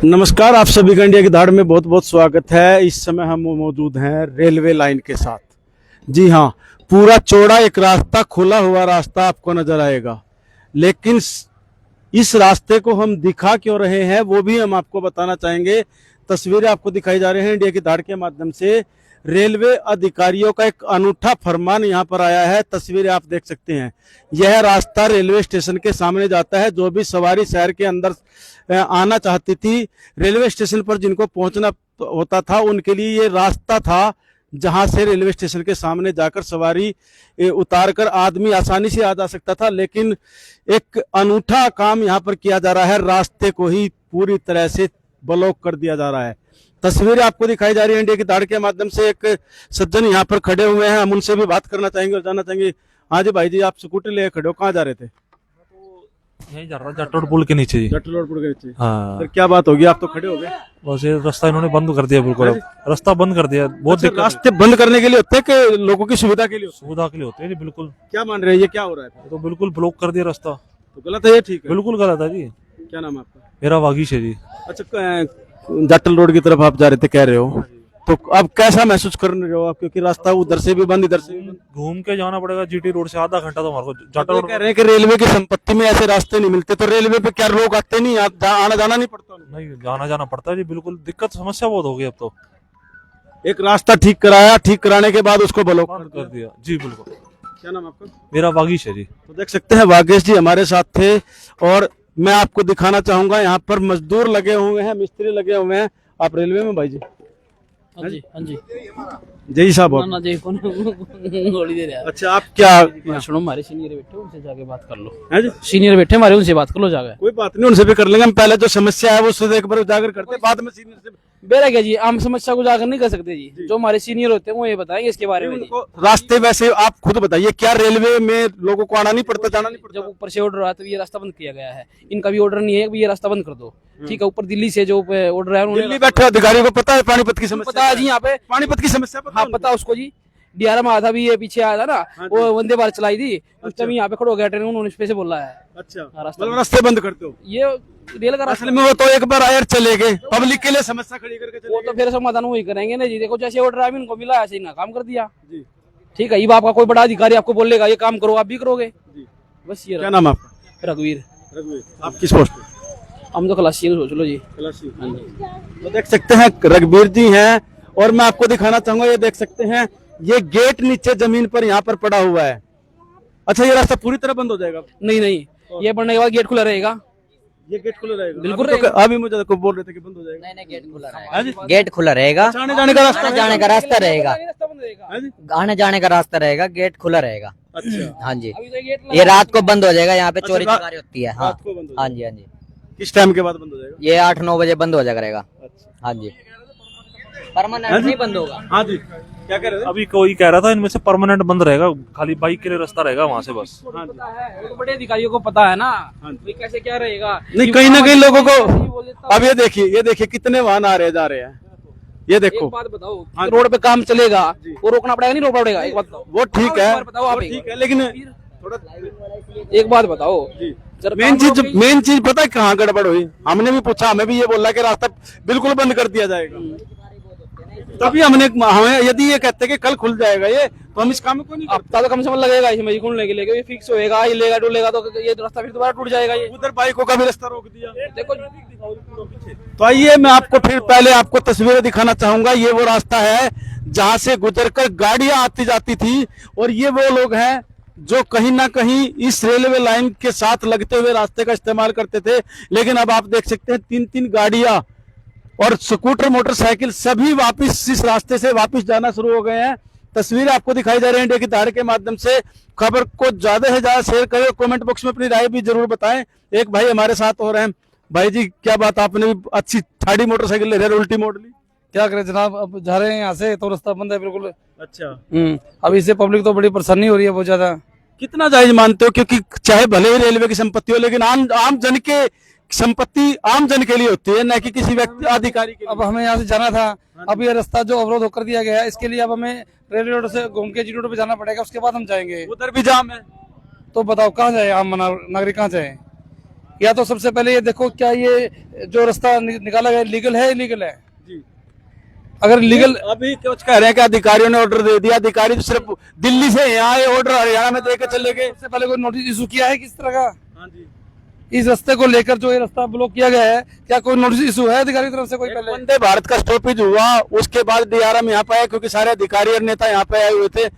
नमस्कार, आप सभी का इंडिया की धाड़ में बहुत बहुत स्वागत है। इस समय हम मौजूद हैं रेलवे लाइन के साथ। जी हाँ, पूरा चौड़ा एक रास्ता, खुला हुआ रास्ता आपको नजर आएगा, लेकिन इस रास्ते को हम दिखा क्यों रहे हैं वो भी हम आपको बताना चाहेंगे। तस्वीरें आपको दिखाई जा रही हैं इंडिया की धाड़ के माध्यम से। रेलवे अधिकारियों का एक अनूठा फरमान यहाँ पर आया है, तस्वीरें आप देख सकते हैं। यह रास्ता रेलवे स्टेशन के सामने जाता है। जो भी सवारी शहर के अंदर आना चाहती थी, रेलवे स्टेशन पर जिनको पहुंचना होता था, उनके लिए ये रास्ता था जहां से रेलवे स्टेशन के सामने जाकर सवारी उतारकर आदमी आसानी से आ जा सकता था। लेकिन एक अनूठा काम यहाँ पर किया जा रहा है, रास्ते को ही पूरी तरह से ब्लॉक कर दिया जा रहा है। तस्वीरें आपको दिखाई जा रही है इंडिया की धाड़ के माध्यम से। एक सज्जन यहाँ पर खड़े हुए हैं, हम उनसे भी बात करना चाहेंगे और जानना चाहेंगे। हाँ जी भाई जी, आप स्कूटी ले खड़े हो, कहाँ जा रहे थे? यही जा रहा था, जट रोड पुल के नीचे जी। जट रोड पुल के नीचे। हाँ, फिर क्या बात होगी, आप तो खड़े हो गए? बस ये रास्ता इन्होंने बंद कर दिया, बिल्कुल रास्ता बंद कर दिया। बहुत अच्छा, दिक्कत रास्ते बंद करने के लिए होते हैं कि लोगों की सुविधा के लिए? सुविधा के लिए होते हैं जी, बिल्कुल। क्या मान रहे हैं, ये क्या हो रहा है? तो बिल्कुल ब्लॉक कर दिया रास्ता। तो गलत है ये, ठीक है? बिल्कुल गलत है जी। क्या नाम है आपका? मेरा वागीश है जी। अच्छा, जटल रोड की तरफ आप जा रहे थे कह रहे हो, तो अब कैसा महसूस कर रहे हो आप? क्योंकि रास्ता उधर से भी बंद, इधर से भी बंद। घूम के जाना पड़ेगा जीटी रोड से, आधा घंटा तो हमारे को जट तो रोड। कह रहे हैं कि रेलवे की संपत्ति में ऐसे रास्ते नहीं मिलते, तो रेलवे पे क्या लोग आते नहीं, आना जाना नहीं पड़ता? नहीं, जाना जाना पड़ता है जी, बिल्कुल दिक्कत समस्या बहुत हो गई अब तो। एक रास्ता ठीक कराया, ठीक कराने के बाद उसको ब्लॉक कर दिया जी, बिल्कुल। क्या नाम आपका? मेरा वागीश है जी। तो देख सकते हैं वागेश जी हमारे साथ थे। और मैं आपको दिखाना चाहूंगा, यहाँ पर मजदूर लगे हुए हैं, मिस्त्री लगे हुए हैं। आप रेलवे में भाई जी? हाँ जी, हाँ जी। जय साहब। ना जी, कौन गोली दे रहा है? अच्छा, आप क्या सुनो, हमारे सीनियर बैठे, उनसे जाके बात कर लो। है जी? सीनियर बैठे हमारे, उनसे बात कर लो जाके। कोई बात नहीं, उनसे भी कर लेंगे हम। पहले जो समस्या है वो उससे एक बार उजागर करते, बाद में सीनियर से। बेरा क्या जी, हम समस्या को उजागर नहीं कर सकते जी। जो हमारे सीनियर होते हैं वो ये बताएंगे इसके बारे में। उनको रास्ते वैसे आप खुद बताइए, क्या रेलवे में लोगों को आना नहीं पड़ता, जाना नहीं पड़ता? जब ऊपर से ऑर्डर आया तो ये रास्ता बंद किया गया है। इनका भी ऑर्डर नहीं है कि ये रास्ता बंद कर दो, ठीक है? ऊपर दिल्ली से जो ऑर्डर है, दिल्ली बैठे अधिकारियों को पता है पानीपत की समस्या? पता है जी, यहाँ पे पानीपत की समस्या पता? हाँ, पता उसको जी। डीआरएम आया था भी, ये पीछे आया था ना, वो वंदे भारत चलाई थी, उस टाइम यहाँ पे खड़ो हो गया ट्रेन, उन्होंने इस पे से बोला है। अच्छा, रास्ता मतलब रास्ते बंद करते हो? ये रेल का रास्ता असल में वो तो एक बार आयर चले गए, पब्लिक के लिए समस्या खड़ी करके चले वो तो फिर समाधान वही करेंगे ना जी। देखो, जैसे ऑर्डर आया इनको मिला, ऐसे ही ना काम कर दिया जी। ठीक है? ये आपका कोई बड़ा अधिकारी आपको बोलेगा ये काम करो, आप भी करोगे जी। बस ये। क्या नाम है आपका? रघुवीर। रघुवीर। आप किस पोस्ट पे? हम तो खलासी सोच लो जी। तो देख सकते हैं रघुवीर जी हैं। और मैं आपको दिखाना चाहूंगा, ये देख सकते हैं, ये गेट नीचे जमीन पर यहाँ पर पड़ा हुआ है। अच्छा, ये रास्ता पूरी तरह बंद हो जाएगा? नहीं नहीं, ये बनने के बाद गेट खुला रहेगा। ये गेट खुला रहेगा? बिल्कुल अभी तो अभी मुझे को बोल रहे थे कि बंद हो जाएगा। नहीं, गेट खुला रहेगा। गेट खुला रहेगा। आने जाने का रास्ता? आने जाने का रास्ता रहेगा। है जी? आने जाने का रास्ता रहेगा, गेट खुला रहेगा। अच्छा, हाँ जी। अभी तो गेट ये रात को बंद हो जाएगा, यहाँ पे चोरी रा- चकारी होती है। हाँ रात को बंद हो हाँ जाएगा? जी, हाँ जी। किस टाइम के बाद बंद हो जाएगा? ये 8-9 बजे बंद हो जाएगा रहेगा। अच्छा। हाँ जी, परमानेंट नहीं बंद होगा। हाँ जी, क्या कह रहे थे? अभी कोई कह रहा था इनमें से परमानेंट बंद रहेगा, खाली बाइक के लिए रास्ता रहेगा वहाँ से बस। हाँ जी। वो तो बड़े अधिकारियों को पता है ना हाँ जी। भाई कैसे क्या रहेगा। नहीं, कहीं ना कहीं लोगों को अब ये देखिए कितने वाहन आ रहे जा रहे हैं। ये देखो, एक बात बताओ, हाँ। रोड पे काम चलेगा वो रोकना पड़ेगा नहीं रोकना पड़ेगा? एक बात बताओ। वो ठीक है, बताओ आप, वो ठीक है, लेकिन थोड़ा एक बात बताओ। मेन चीज पता है कहाँ गड़बड़ हुई? हमने भी पूछा, हमें भी ये बोला कि रास्ता बिल्कुल बंद कर दिया जाएगा। तभी हमें यदि ये कहते कि कल खुल जाएगा ये, तो हम इस काम में क्यों नहीं करते? हफ्ता तो कम से कम लगेगा इसमें खुलने के लिए, ये फिक्स होएगा, ये लेगा डुलेगा तो ये रास्ता फिर दोबारा टूट जाएगा। ये उधर बाइकों का भी रास्ता रोक दिया। देखो, तो आइए मैं आपको फिर पहले आपको तस्वीरें दिखाना चाहूंगा। ये वो रास्ता है जहां से गुजरकर गाड़ियां आती जाती थी, और ये वो लोग हैं जो कहीं ना कहीं इस रेलवे लाइन के साथ लगते हुए रास्ते का इस्तेमाल करते थे। लेकिन अब आप देख सकते हैं 3-3 गाड़ियां और स्कूटर, मोटरसाइकिल सभी वापस इस रास्ते से वापस जाना शुरू हो गए हैं। तस्वीरें आपको दिखाई जा रही हैं इंडिया की धाड़ के माध्यम से। खबर को ज्यादा से ज्यादा शेयर करें, कमेंट बॉक्स में अपनी राय भी जरूर बताएं। एक भाई हमारे साथ हो रहे हैं। भाई जी, क्या बात, आपने भी अच्छी ठाड़ी मोटरसाइकिल ले रहे, उल्टी मोड़ ली? क्या करें जनाब, अब जा रहे हैं यहाँ से तो रास्ता बंद है बिल्कुल। अच्छा, अब इससे पब्लिक तो बड़ी परेशानी हो रही है बहुत ज्यादा। कितना जायज मानते हो? क्योंकि चाहे भले ही रेलवे की संपत्ति हो, लेकिन आम जन के संपत्ति आम जन के लिए होती है, न कि किसी व्यक्ति अधिकारी के लिए। अब हमें यहाँ से जाना था, अब ये रास्ता जो अवरोध कर दिया गया है, इसके लिए अब हमें रेलवे रोड से घूम के जी रोड पे जाना पड़ेगा, उसके बाद हम जाएंगे। उधर भी जाम है, तो बताओ कहाँ जाए आम नागरिक, कहाँ जाए? या तो सबसे पहले ये देखो क्या ये जो रास्ता निकाला गया लीगल है इलीगल है। जी। अगर लीगल, अभी कुछ कह रहे हैं कि अधिकारियों ने ऑर्डर दे दिया, अधिकारी तो सिर्फ दिल्ली से यहाँ आए, ऑर्डर हरियाणा में देकर चले गए। सबसे पहले कोई नोटिस इशू किया है किस तरह का हाँ जी। इस रास्ते को लेकर, जो ये रास्ता ब्लॉक किया गया है, क्या कोई नोटिस इशू है अधिकारी की तरफ से कोई एक पहले? वंदे भारत का स्टॉपेज हुआ, उसके बाद डीआरएम यहाँ पे आया, क्योंकि सारे अधिकारी और नेता यहाँ पे आए हुए थे।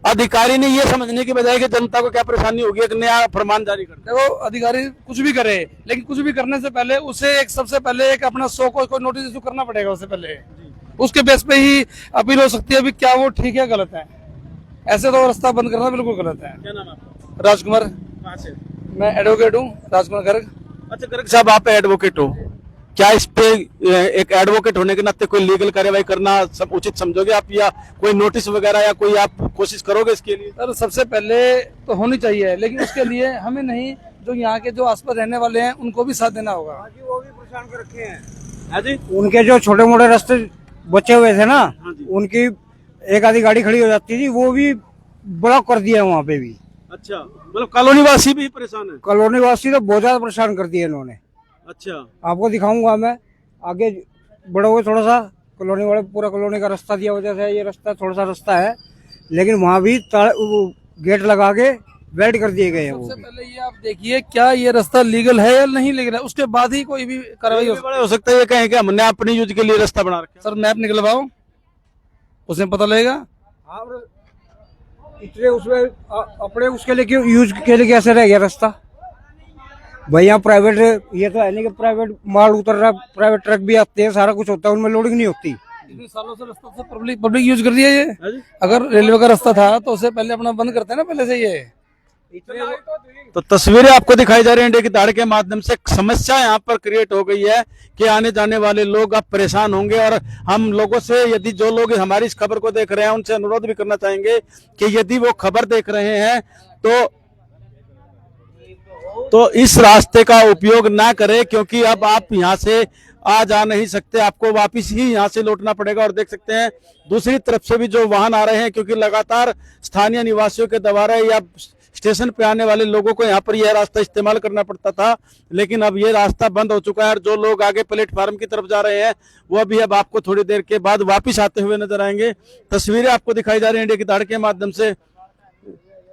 अधिकारी ने ये समझने की बजाय कि जनता को क्या परेशानी होगी, एक नया फरमान जारी कर दिया। देखो अधिकारी कुछ भी करे, लेकिन कुछ भी करने से पहले उसे एक सबसे पहले एक अपना 100 को कोई नोटिस इशू करना पड़ेगा उससे पहले। उसके बेस पे ही अपील हो सकती है अभी क्या वो ठीक है गलत है। ऐसे तो रास्ता बंद करना बिल्कुल गलत है। क्या नाम है आपका? राजकुमार, कहाँ से? मैं एडवोकेट हूँ, राजकुमार गर्ग। अच्छा गर्ग साहब, आप एडवोकेट हो, क्या इस पे एक एडवोकेट होने के नाते कोई लीगल कार्यवाही करना सब उचित समझोगे आप, या कोई नोटिस वगैरह या कोई आप कोशिश करोगे इसके लिए? सर सबसे पहले तो होनी चाहिए, लेकिन उसके लिए हमें नहीं, जो यहाँ के जो आसपास रहने वाले हैं उनको भी साथ देना होगा। वो भी परेशान कर रखे हैं। हाँ जी। उनके जो छोटे मोटे रास्ते बचे हुए थे ना, उनकी एक आधी गाड़ी खड़ी हो जाती थी, वो भी ब्लॉक कर दिया वहाँ पे भी। अच्छा, मतलब कॉलोनी वासी भी परेशान है? कॉलोनी वासी तो बहुत ज्यादा परेशान कर दिए इन्होंने। अच्छा, आपको दिखाऊंगा मैं, आगे बढ़ोगे थोड़ा सा, कॉलोनी वाले पूरा कॉलोनी का रास्ता दिया वजह से ये रास्ता थोड़ा सा रास्ता है, लेकिन वहाँ भी गेट लगा के बेल्ट कर दिए गए हैं। वो सबसे पहले ये आप देखिए क्या ये रास्ता लीगल है या नहीं लीगल है, उसके बाद ही कोई भी कार्रवाई हो सकता है ये कहें कि हमने अपनी यूज के लिए रास्ता बना रखा। सर मैप निकलवाओ, उसमें पता लगेगा। इतने उसमें अपने उसके लिए क्यों यूज के लिए कैसे रह गया रास्ता भाई? यहाँ प्राइवेट ये तो है नहीं कि प्राइवेट माल उतर रहा, प्राइवेट ट्रक भी आते हैं, सारा कुछ होता है, उनमें लोडिंग नहीं होती। इतने सालों से रास्ता पब्लिक यूज कर दिया ये। अगर रेलवे का रास्ता था तो उससे पहले अपना बंद करते हैं ना पहले से ये। तो तस्वीरें आपको दिखाई जा रही है इंडिया की दाढ़ के माध्यम से। समस्या यहाँ पर क्रिएट हो गई है कि आने जाने वाले लोग अब परेशान होंगे, और हम लोगों से, यदि जो लोग हमारी इस खबर को देख रहे हैं, उनसे अनुरोध भी करना चाहेंगे कि यदि वो खबर देख रहे हैं तो इस रास्ते का उपयोग ना करें, क्योंकि अब आप यहाँ से आ जा नहीं सकते, आपको वापिस ही यहाँ से लौटना पड़ेगा। और देख सकते हैं दूसरी तरफ से भी जो वाहन आ रहे हैं, क्योंकि लगातार स्थानीय निवासियों के द्वारा या स्टेशन पे आने वाले लोगों को यहाँ पर यह रास्ता इस्तेमाल करना पड़ता था, लेकिन अब ये रास्ता बंद हो चुका है। और जो लोग आगे प्लेटफार्म की तरफ जा रहे हैं वो भी अब आपको थोड़ी देर के बाद वापिस आते हुए नजर आएंगे। तस्वीरें आपको दिखाई जा रही है इंडिया की दाढ़ के माध्यम से।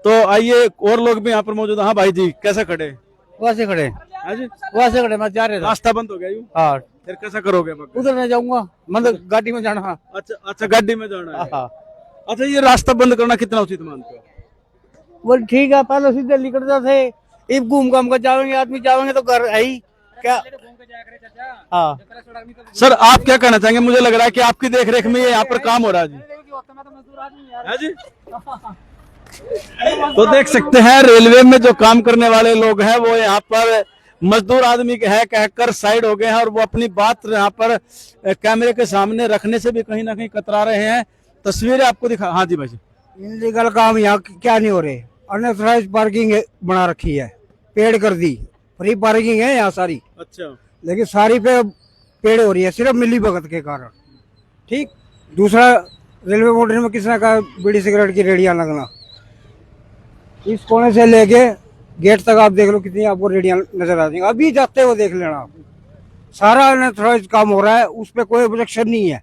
तो आइए और लोग भी यहाँ पर मौजूद हैं। हाँ भाई जी, कैसे खड़े? वैसे खड़े, हाँ जी, वैसे खड़े, मैं जा रहे थे। रास्ता बंद हो गया यूं? हाँ, फिर कैसा करोगे? उधर मैं जाऊंगा, मतलब गाड़ी में जाना। अच्छा अच्छा, गाड़ी में जाना है। हाँ, अच्छा, ये रास्ता बंद करना कितना उचित मानते हो? बोल ठीक है, पहले सीधे निकलते थे, अब घूम घाम कर जाएंगे, आदमी जाएंगे तो घर है ही क्या। हाँ सर, आप क्या कहना चाहेंगे? मुझे लग रहा है कि आपकी देखरेख में ये यहाँ पर काम हो रहा है जी। है जी? तो देख सकते हैं रेलवे में जो काम करने वाले लोग हैं वो यहाँ पर मजदूर आदमी है कहकर साइड हो गए हैं, और वो अपनी बात यहाँ पर कैमरे के सामने रखने से भी कहीं ना कहीं कतरा रहे हैं। तस्वीरें आपको दिखा। हाँ जी भाई जी। इनलीगल काम यहाँ क्या नहीं हो रहे, अनऑथराइज्ड पार्किंग बना रखी है, पेड़ कर दी, फ्री पार्किंग है यहाँ सारी। अच्छा, लेकिन सारी पे पेड़ हो रही है सिर्फ मिली भगत के कारण। ठीक, दूसरा रेलवे बोर्ड में किसने कहा बीड़ी सिगरेट की रेडियां लगना, इस कोने से लेके गेट तक आप देख लो कितनी आपको रेडियां नजर आ जाएंगी, अभी जाते हुए देख लेना आप। सारा अनऑथराइज्ड काम हो रहा है, उस पर कोई ऑब्जेक्शन नहीं है,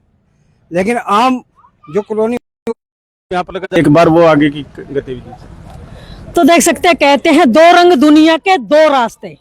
लेकिन आम जो कॉलोनी यहाँ पर लगा एक बार वो आगे की गतिविधि। तो देख सकते हैं, कहते हैं दो रंग दुनिया के दो रास्ते।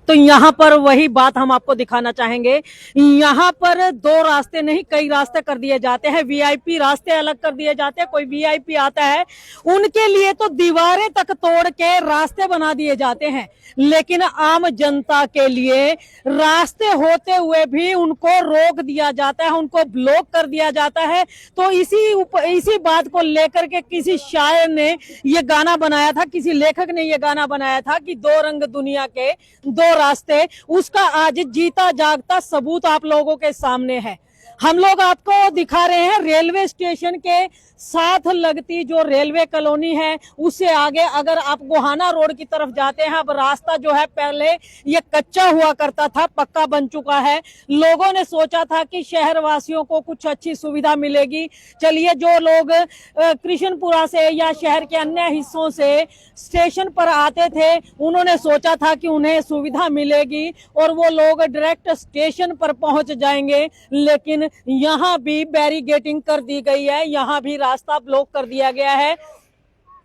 तो यहाँ पर वही बात हम आपको दिखाना चाहेंगे। यहाँ पर दो रास्ते नहीं, कई रास्ते कर दिए जाते हैं। वीआईपी रास्ते अलग कर दिए जाते हैं। कोई वीआईपी आता है उनके लिए तो दीवारें तक तोड़ के रास्ते बना दिए जाते हैं, लेकिन आम जनता के लिए रास्ते होते हुए भी उनको रोक दिया जाता है, उनको ब्लॉक कर दिया जाता है। तो इसी बात को लेकर के किसी शायर ने ये गाना बनाया था, किसी लेखक ने ये गाना बनाया था कि दो रंग दुनिया के दो रास्ते। उसका आज जीता जागता सबूत आप लोगों के सामने है। हम लोग आपको दिखा रहे हैं रेलवे स्टेशन के साथ लगती जो रेलवे कॉलोनी है, उससे आगे अगर आप गोहाना रोड की तरफ जाते हैं, अब रास्ता जो है पहले ये कच्चा हुआ करता था, पक्का बन चुका है। लोगों ने सोचा था कि शहर वासियों को कुछ अच्छी सुविधा मिलेगी। चलिए, जो लोग कृष्णपुरा से या शहर के अन्य हिस्सों से स्टेशन पर आते थे, उन्होंने सोचा था कि उन्हें सुविधा मिलेगी और वो लोग डायरेक्ट स्टेशन पर पहुंच जाएंगे, लेकिन यहाँ भी बैरिकेडिंग कर दी गई है, यहाँ भी रास्ता ब्लॉक कर दिया गया है।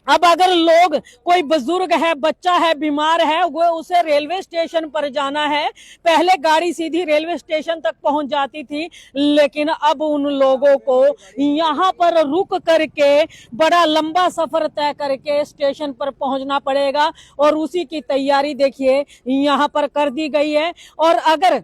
अब अगर लोग, कोई बुजुर्ग है, बच्चा है, बीमार है, वो उसे रेलवे स्टेशन पर जाना है, पहले गाड़ी सीधी रेलवे स्टेशन तक पहुंच जाती थी, लेकिन अब उन लोगों को यहाँ पर रुक करके बड़ा लंबा सफर तय करके स्टेशन पर पहुंचना पड़ेगा। और उसी की तैयारी देखिए यहाँ पर कर दी गई है। और अगर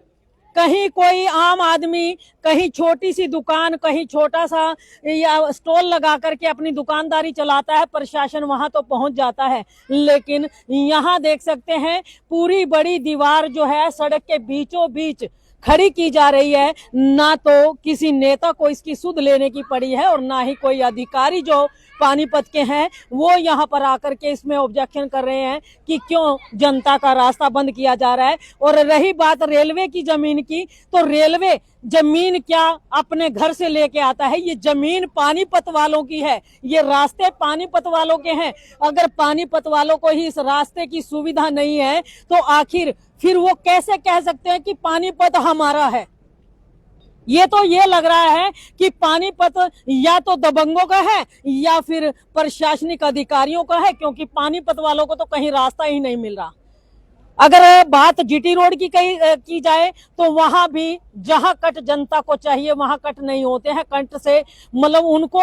कहीं कोई आम आदमी कहीं छोटी सी दुकान, कहीं छोटा सा या स्टॉल लगा करके अपनी दुकानदारी चलाता है, प्रशासन वहां तो पहुंच जाता है, लेकिन यहाँ देख सकते हैं पूरी बड़ी दीवार जो है सड़क के बीचों बीच खड़ी की जा रही है। ना तो किसी नेता को इसकी सुध लेने की पड़ी है और ना ही कोई अधिकारी जो पानीपत के हैं वो यहाँ पर आकर के इसमें ऑब्जेक्शन कर रहे हैं कि क्यों जनता का रास्ता बंद किया जा रहा है। और रही बात रेलवे की जमीन की, तो रेलवे जमीन क्या अपने घर से लेके आता है, ये जमीन पानीपत वालों की है, ये रास्ते पानीपत वालों के हैं। अगर पानीपत वालों को ही इस रास्ते की सुविधा नहीं है तो आखिर फिर वो कैसे कह सकते हैं कि पानीपत हमारा है। ये लग रहा है कि पानीपत या तो दबंगों का है या फिर प्रशासनिक अधिकारियों का है, क्योंकि पानीपत वालों को तो कहीं रास्ता ही नहीं मिल रहा। अगर बात जीटी रोड की जाए तो वहां भी जहां कट जनता को चाहिए वहां कट नहीं होते हैं। कट से मतलब उनको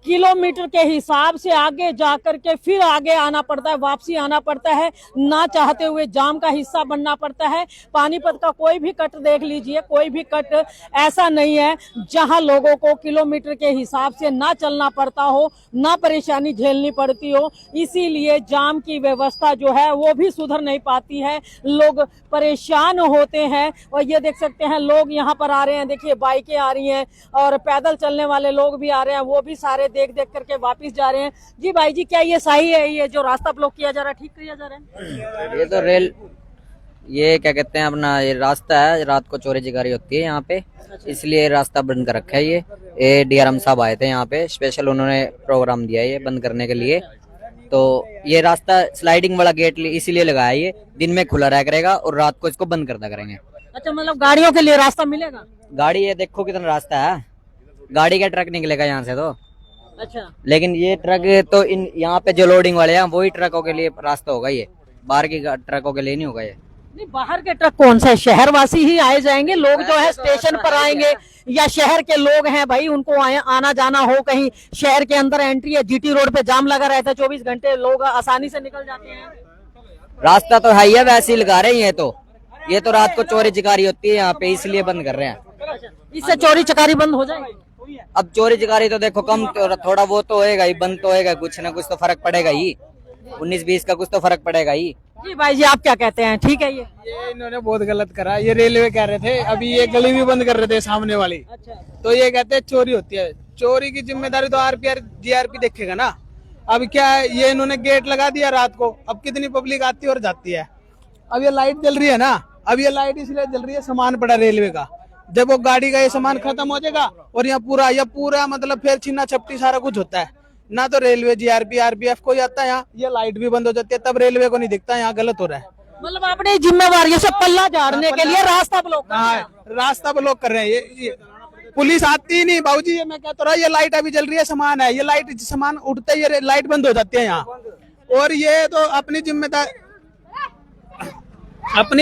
किलोमीटर के हिसाब से आगे जाकर के फिर आगे आना पड़ता है, वापसी आना पड़ता है, ना चाहते हुए जाम का हिस्सा बनना पड़ता है। पानीपत का कोई भी कट देख लीजिए, कोई भी कट ऐसा नहीं है जहां लोगों को किलोमीटर के हिसाब से ना चलना पड़ता हो, ना परेशानी झेलनी पड़ती हो। इसीलिए जाम की व्यवस्था जो है वो भी सुधर नहीं पाती है, लोग परेशान होते हैं। और ये देख सकते हैं लोग यहाँ पर आ रहे हैं, देखिए बाइकें आ रही हैं और पैदल चलने वाले लोग भी आ रहे हैं, वो भी सारे देख करके वापस जा रहे हैं। जी भाई जी, क्या ये सही है, ये जो रास्ता ब्लॉक किया जा रहा है, ठीक किया जा रहा है? ये तो ये क्या कहते हैं अपना, ये रास्ता है, रात को चोरी चिकारी होती है यहाँ पे, इसलिए रास्ता बंद कर रखा है। ये डीआरएम साहब आए थे यहाँ पे, स्पेशल उन्होंने प्रोग्राम दिया है ये बंद करने के लिए। तो ये रास्ता स्लाइडिंग वाला गेट इसीलिए लगाया है, ये दिन में खुला रह करेगा और रात को इसको बंद कर दिया करेंगे। अच्छा, मतलब गाड़ियों के लिए रास्ता मिलेगा? गाड़ी ये देखो कितना रास्ता है, गाड़ी का ट्रक निकलेगा यहाँ से तो। अच्छा, लेकिन ये ट्रक तो इन यहाँ पे जो लोडिंग वाले हैं वही ट्रकों के लिए रास्ता होगा, ये बाहर की ट्रकों के लिए नहीं होगा। ये नहीं, बाहर के ट्रक कौन सा है, शहरवासी ही आए जाएंगे, लोग जो है स्टेशन पर आएंगे या शहर के लोग हैं भाई, उनको आना जाना हो, कहीं शहर के अंदर एंट्री है, जीटी रोड पे जाम लगा रहता है 24 घंटे, लोग आसानी से निकल जाते हैं। रास्ता तो है ही है, वैसे ही लगा रहे हैं। ये तो रात को चोरी चिकारी होती है यहाँ पे, इसलिए बंद कर रहे हैं। इससे चोरी चकारी बंद हो जाएगी? अब चोरी चिकारी तो देखो कम, थोड़ा वो तो होएगा ही, बंद तो होएगा, कुछ ना कुछ तो फर्क पड़ेगा ही, 19-20 का कुछ तो फर्क पड़ेगा ही। जी भाई जी, आप क्या कहते हैं, ठीक है? ये इन्होंने बहुत गलत करा। ये रेलवे कह रहे थे अभी ये गली भी बंद कर रहे थे सामने वाली, तो ये कहते हैं चोरी होती है। चोरी की जिम्मेदारी तो आरपीआर जीआरपी देखेगा ना। अब क्या है, ये इन्होंने गेट लगा दिया रात को, अब कितनी पब्लिक आती है और जाती है। अब ये लाइट जल रही है ना, अब ये लाइट इसलिए जल रही है, सामान पड़ा रेलवे का, जब वो गाड़ी का ये सामान खत्म हो जाएगा और यहाँ पूरा मतलब फिर छीना छपटी सारा कुछ होता है ना, तो रेलवे जीआरपी आरपीएफ को आता है यहाँ, ये लाइट भी बंद हो जाती है, तब रेलवे को नहीं दिखता यहाँ गलत हो रहा है। मतलब अपनी जिम्मेवारियों से पल्ला झाड़ने के लिए रास्ता ब्लॉक रास्ता ब्लॉक कर रहे हैं। ये पुलिस आती ही नहीं बाबूजी, ये मैं कहता रहा, ये लाइट अभी जल रही है, सामान है, ये लाइट सामान उठते ही ये लाइट बंद हो जाती है यहाँ। और ये तो अपनी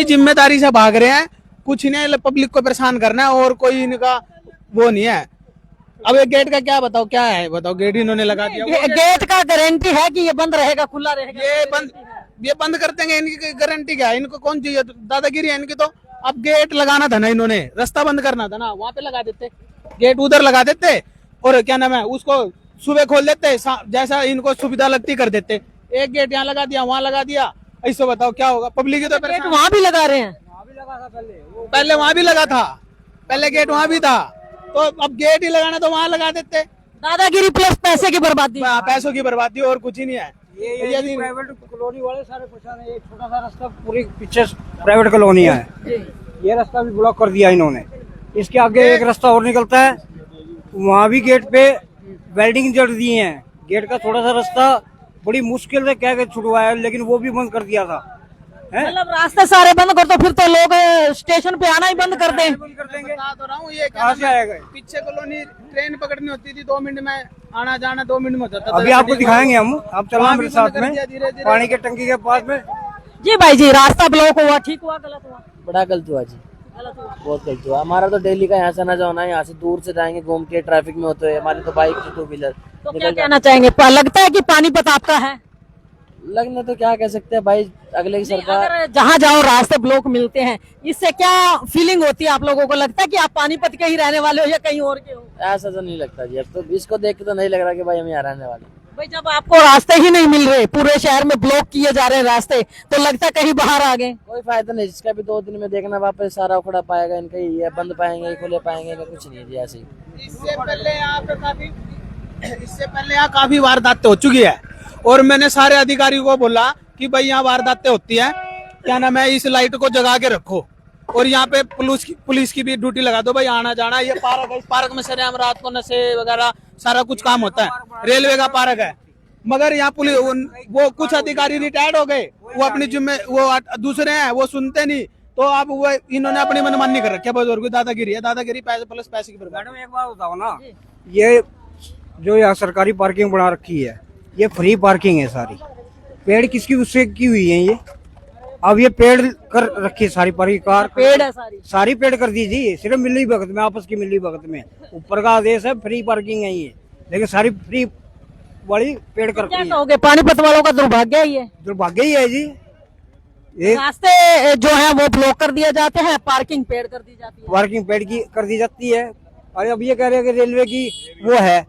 जिम्मेदारी से भाग रहे हैं, कुछ नहीं, पब्लिक को परेशान करना है और कोई इनका वो नहीं है। अब ये गेट का क्या बताओ, क्या है बताओ, गेट इन्होंने लगा दिया। गेट का गारंटी है कि ये बंद रहेगा, खुला रहेगा? ये बंद कर देंगे, इनकी गारंटी क्या है, इनको कौन चाहिए, दादागिरी है इनकी। तो अब गेट लगाना था ना, इन्होंने रास्ता बंद करना था ना, वहाँ पे लगा देते, गेट उधर लगा देते और क्या नाम है उसको सुबह खोल देते, जैसा इनको सुविधा लगती कर देते। एक गेट यहाँ लगा दिया, वहाँ लगा दिया, ऐसे बताओ क्या होगा। पब्लिक तो गेट वहाँ भी लगा रहे हैं, पहले वहाँ भी लगा था, पहले गेट वहाँ भी था, तो अब गेट ही लगाना तो वहाँ लगा देते। दादागिरी प्लस पैसे की बर्बादी। पैसों की बर्बादी और कुछ ही नहीं है। ये प्राइवेट कॉलोनी वाले सारे परेशान है। एक छोटा सा रास्ता पूरी पीछे प्राइवेट कॉलोनियां है, ये रास्ता भी ब्लॉक कर दिया इन्होंने। इसके आगे एक रास्ता और निकलता है, वहाँ भी गेट पे वेल्डिंग जड़ दी है। गेट का थोड़ा सा रास्ता बड़ी मुश्किल से क्या छुड़वाया है, लेकिन वो भी बंद कर दिया था। मतलब रास्ते सारे बंद कर, तो फिर तो लोग स्टेशन पे आना ही बंद कर दें। बता तो रहा हूँ, ये कहाँ से आएगा? पीछे कॉलोनी ट्रेन पकड़नी होती थी 2 मिनट में, आना जाना 2 मिनट में होता था। अभी आपको दिखाएंगे हम, आप चलना मेरे साथ में पानी के टंकी के पास में। जी भाई जी, रास्ता ब्लॉक हुआ, ठीक हुआ गलत हुआ? बड़ा गलत हुआ जी, गलत हुआ। बहुत गलत हुआ। हमारा तो डेली का यहाँ से आना जाना है, यहाँ से दूर से जाएंगे घूम के, ट्रैफिक में होते हैं। हमारी तो बाइक टू व्हीलर। तो क्या कहना चाहेंगे? लगता है कि पानीपत आपका है? लगना तो क्या कह सकते हैं भाई, अगले की सरकार। अगर जहाँ जाओ रास्ते ब्लॉक मिलते हैं, इससे क्या फीलिंग होती है आप लोगों को? लगता है कि आप पानीपत के ही रहने वाले हो या कहीं और के हो? ऐसा तो नहीं लगता जी, अब तो इसको देख के तो नहीं लग रहा कि भाई हम यहाँ रहने वाले। भाई जब आपको रास्ते ही नहीं मिल रहे, पूरे शहर में ब्लॉक किए जा रहे हैं रास्ते, तो लगता है कहीं बाहर आ गए। कोई फायदा नहीं, जिसका भी 2 दिन में देखना वापस सारा उखड़ा पाएगा। इनका ये बंद पाएंगे, खुले पाएंगे, इनका कुछ नहीं है जी। ऐसे ही इससे पहले यहाँ काफी वारदातें हो चुकी है, और मैंने सारे अधिकारियों को बोला कि भाई यहाँ वारदातें होती हैं, क्या नाम है, इस लाइट को जगा के रखो, और यहाँ पे पुलिस की भी ड्यूटी लगा दो भाई, आना जाना। ये पार्क है, इस पार्क में सरेआम रात को नशे वगैरह सारा कुछ काम होता है। रेलवे का पार्क है, मगर यहाँ पुलिस वो कुछ अधिकारी रिटायर्ड हो गए, वो अपनी जिम्मे वो दूसरे हैं, वो सुनते नहीं। तो अब वो इन्होंने अपनी मनमानी कर रखी है, बुजुर्ग दादागिरी है। दादागिरी पैसे प्लस पैसे की बर्बादी। मैडम एक बात बताओ ना, ये जो यहाँ सरकारी पार्किंग बना रखी है, ये फ्री पार्किंग है सारी। पेड़ किसकी उससे की हुई है ये? अब ये पेड़ कर रखी है सारी पार्किंग, कार पेड़ है सारी पेड़ कर दीजिए। सिर्फ मिली भगत में, आपस की मिली भगत में ऊपर का आदेश है, फ्री पार्किंग है ये, लेकिन सारी फ्री वाली पेड़ कर रखी क्या है। कहोगे? पानीपत वालों का दुर्भाग्य ही है। दुर्भाग्य ही है जी। ये रास्ते जो है वो ब्लॉक कर दिए जाते हैं, पार्किंग पेड़ कर दी जाती है। पार्किंग पेड़ की कर दी जाती है। और अब ये कह रहे हैं कि रेलवे की वो है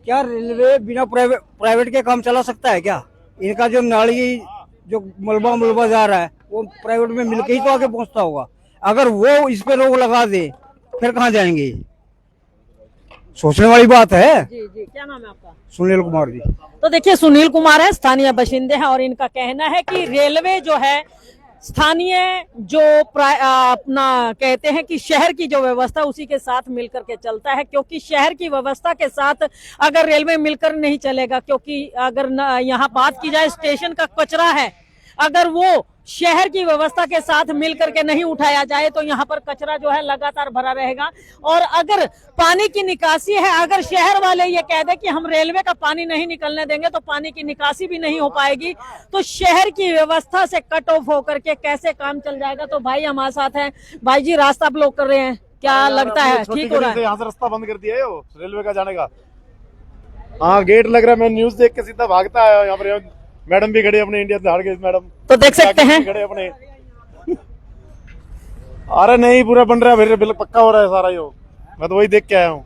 क्या, रेलवे बिना प्राइवेट के काम चला सकता है क्या? इनका जो नाली जो मलबा जा रहा है, वो प्राइवेट में मिलके ही तो आगे पहुंचता होगा। अगर वो इस पे रोक लगा दे, फिर कहाँ जाएंगे? सोचने वाली बात है। जी जी, क्या नाम है आपका? सुनील कुमार जी। तो देखिए, सुनील कुमार है, स्थानीय बाशिंदे हैं, और इनका कहना है कि रेलवे जो है स्थानीय जो अपना कहते हैं कि शहर की जो व्यवस्था उसी के साथ मिलकर के चलता है, क्योंकि शहर की व्यवस्था के साथ अगर रेलवे मिलकर नहीं चलेगा, क्योंकि अगर यहाँ बात की जाए स्टेशन का कचरा है, अगर वो शहर की व्यवस्था के साथ मिलकर के नहीं उठाया जाए तो यहाँ पर कचरा जो है लगातार भरा रहेगा। और अगर पानी की निकासी है, अगर शहर वाले ये कह दे कि हम रेलवे का पानी नहीं निकलने देंगे तो पानी की निकासी भी नहीं हो पाएगी, तो शहर की व्यवस्था से कट ऑफ होकर के कैसे काम चल जाएगा? तो भाई हमारे साथ हैं। भाई जी, रास्ता ब्लॉक कर रहे हैं, क्या लगता है ठीक हो रहा है? यहाँ से रास्ता बंद कर दिया है वो रेलवे का जाने का। हाँ, गेट लग रहा है, मैं न्यूज देख के सीधा भागता आया। यहाँ पर मैडम भी खड़े अपने इंडिया से हार गए मैडम, तो देख सकते हैं खड़े अपने। अरे नहीं, पूरा बन रहा है, फिर बिल पक्का हो रहा है सारा। यो मैं तो वही देख के आया हूँ।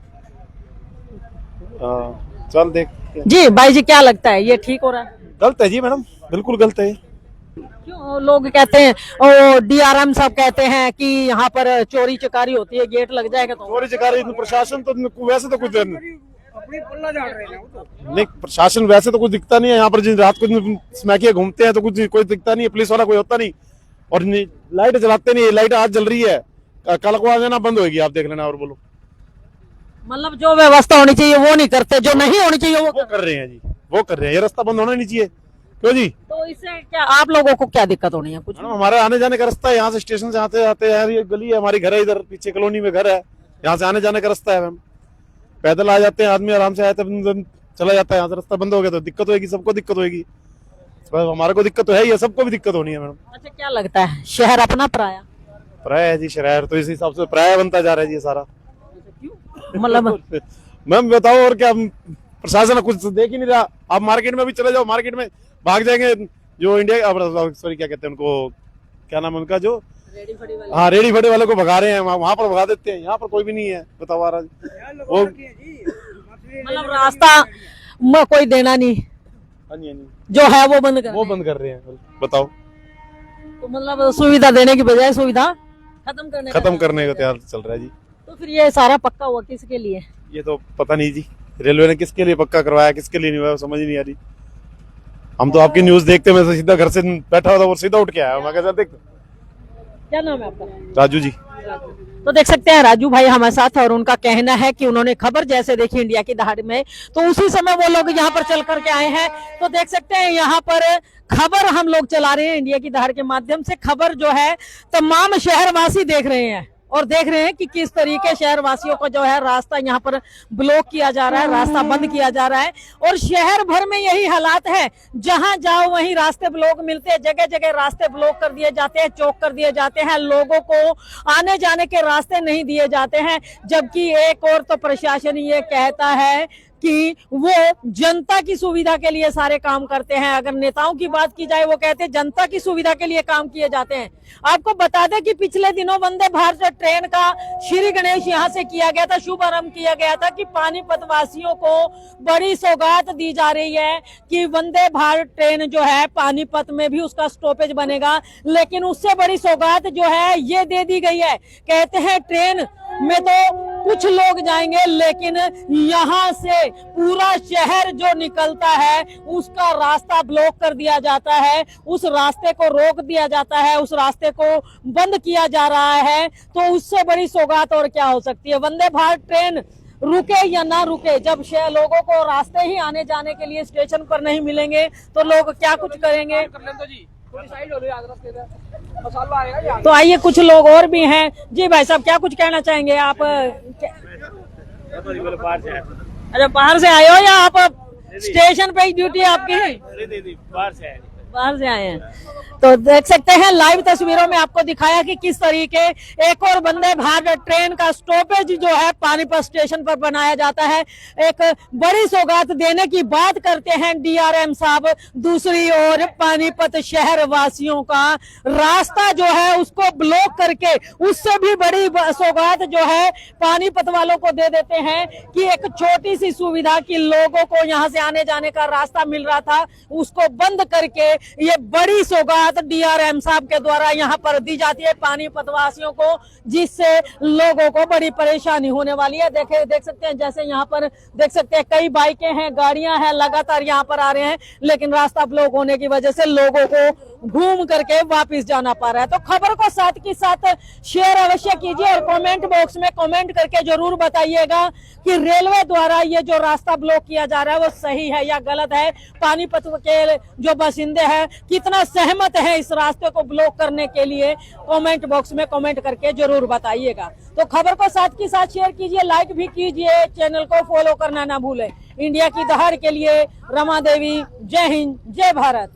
चल देख जी। भाई जी, क्या लगता है ये ठीक हो रहा है? गलत है जी मैडम, बिल्कुल गलत है। क्यों लोग कहते हैं, और डीआरएम साहब कहते हैं कि यहाँ पर चोरी चकारी होती है, गेट लग जाएगा तो? चोरी चकारी प्रशासन तो वैसे तो कुछ अपनी पल्ला झाड़ रहे हैं वो तो। नहीं, प्रशासन वैसे तो कुछ दिखता नहीं है यहाँ पर। जिन रात को स्मैकिया घूमते हैं तो कुछ कोई दिखता नहीं है, पुलिस वाला कोई होता नहीं, और लाइट जलाते नहीं। लाइट आज जल रही है, कल को आ जाना बंद होगी, आप देख लेना। और बोलो, मतलब जो व्यवस्था होनी चाहिए वो नहीं करते, जो नहीं होनी चाहिए वो कर रहे हैं जी, वो कर रहे हैं। ये रास्ता बंद होना नहीं चाहिए। क्यों जी? तो इससे क्या आप लोगों को क्या दिक्कत होनी है? कुछ हमारे आने जाने का रास्ता है, यहाँ से स्टेशन से आते आते यार, ये गली है हमारी, घर है इधर पीछे कॉलोनी में घर है, यहाँ से आने जाने का रास्ता है। मैम पैदल आ जाते हैं आदमी, आराम से आते चला जाता है। यहाँ से रास्ता बंद हो गया तो दिक्कत होगी, सबको दिक्कत होगी। हमारे को दिक्कत तो है ही, सबको भी दिक्कत होनी है मैडम। अच्छा, क्या लगता है शहर अपना पराया? पराया है जी शहर, तो इस हिसाब से पराया बनता जा रहा है जी सारा। मतलब मैम बताओ, और क्या प्रशासन कुछ देख ही नहीं रहा। आप मार्केट में भी चले जाओ, मार्केट में भाग जाएंगे जो इंडिया, सॉरी क्या कहते हैं उनको, क्या नाम है उनका, जो हाँ रेडी फड़ी वाले को भगा रहे हैं, वहां पर भगा देते हैं। यहाँ पर कोई भी नहीं है, बताओ वो मतलब रास्ता में कोई देना नहीं, जो है वो बंद कर रहे हैं। बताओ, तो मतलब सुविधा देने की बजाय सुविधा खत्म करने का तैयार चल रहा है जी। तो फिर ये सारा पक्का हुआ किसके लिए? ये तो पता नहीं जी, रेलवे ने किसके लिए पक्का करवाया, किसके लिए नहीं हुआ, समझ ही नहीं आ रही। हम तो आपकी न्यूज देखते, मैं तो सीधा घर से बैठा हुआ था और सीधा उठ के आया, मैं कैसा देख। क्या नाम है आपका? राजू जी। तो देख सकते हैं राजू भाई हमारे साथ, और उनका कहना है कि उन्होंने खबर जैसे देखी इंडिया की दहाड़ में, तो उसी समय वो लोग यहाँ पर चल करके आए हैं। तो देख सकते हैं यहाँ पर खबर हम लोग चला रहे हैं इंडिया की दहाड़ के माध्यम से। खबर जो है तमाम शहरवासी देख रहे हैं और देख रहे हैं कि किस तरीके शहरवासियों को जो है रास्ता यहाँ पर ब्लॉक किया जा रहा है, रास्ता बंद किया जा रहा है। और शहर भर में यही हालात है, जहां जाओ वहीं रास्ते ब्लॉक मिलते हैं, जगह जगह रास्ते ब्लॉक कर दिए जाते हैं, चौक कर दिए जाते हैं, लोगों को आने जाने के रास्ते नहीं दिए जाते हैं। जबकि एक और तो प्रशासन ये कहता है कि वो जनता की सुविधा के लिए सारे काम करते हैं। अगर नेताओं की बात की जाए, वो कहते हैं जनता की सुविधा के लिए काम किए जाते हैं। आपको बता दें कि पिछले दिनों वंदे भारत ट्रेन का श्री गणेश यहाँ से किया गया था, शुभारंभ किया गया था कि पानीपत वासियों को बड़ी सौगात दी जा रही है कि वंदे भारत ट्रेन जो है पानीपत में भी उसका स्टॉपेज बनेगा। लेकिन उससे बड़ी सौगात जो है ये दे दी गई है। कहते हैं ट्रेन में तो कुछ लोग जाएंगे, लेकिन यहाँ से पूरा शहर जो निकलता है उसका रास्ता ब्लॉक कर दिया जाता है, उस रास्ते को रोक दिया जाता है, उस रास्ते को बंद किया जा रहा है। तो उससे बड़ी सौगात और क्या हो सकती है? वंदे भारत ट्रेन रुके या ना रुके, जब लोगों को रास्ते ही आने जाने के लिए स्टेशन पर नहीं मिलेंगे तो लोग क्या कुछ करेंगे? तो आइए कुछ लोग और भी हैं। जी भाई साहब, क्या कुछ कहना चाहेंगे आप? अच्छा, बाहर से आए हो या आप स्टेशन पे ही ड्यूटी है आपकी? बाहर से आए हैं। तो देख सकते हैं लाइव तस्वीरों में आपको दिखाया कि किस तरीके एक और वंदे भारत ट्रेन का स्टॉपेज जो है पानीपत स्टेशन पर बनाया जाता है। एक बड़ी सौगात देने की बात करते हैं डीआरएम साहब, दूसरी ओर पानीपत शहर वासियों का रास्ता जो है उसको ब्लॉक करके उससे भी बड़ी सौगात जो है पानीपत वालों को दे देते हैं कि एक छोटी सी सुविधा की लोगों को यहाँ से आने जाने का रास्ता मिल रहा था, उसको बंद करके ये बड़ी सौगात डीआरएम साहब के द्वारा यहाँ पर दी जाती है पानीपत वासियों को, जिससे लोगों को बड़ी परेशानी होने वाली है। देख सकते हैं, जैसे यहाँ पर देख सकते हैं कई बाइकें हैं, गाड़ियां हैं, लगातार यहाँ पर आ रहे हैं, लेकिन रास्ता ब्लॉक होने की वजह से लोगों को घूम करके वापस जाना पड़ रहा है। तो खबर को साथ के साथ शेयर अवश्य कीजिए और कमेंट बॉक्स में कमेंट करके जरूर बताइएगा कि रेलवे द्वारा ये जो रास्ता ब्लॉक किया जा रहा है वो सही है या गलत है। पानीपत के जो बासिंदे हैं कितना सहमत है इस रास्ते को ब्लॉक करने के लिए, कमेंट बॉक्स में कमेंट करके जरूर बताइएगा। तो खबर को साथ के साथ शेयर कीजिए, लाइक भी कीजिए, चैनल को फॉलो करना ना भूलें। इंडिया की दहाड़ के लिए रमा देवी, जय हिंद, जय भारत।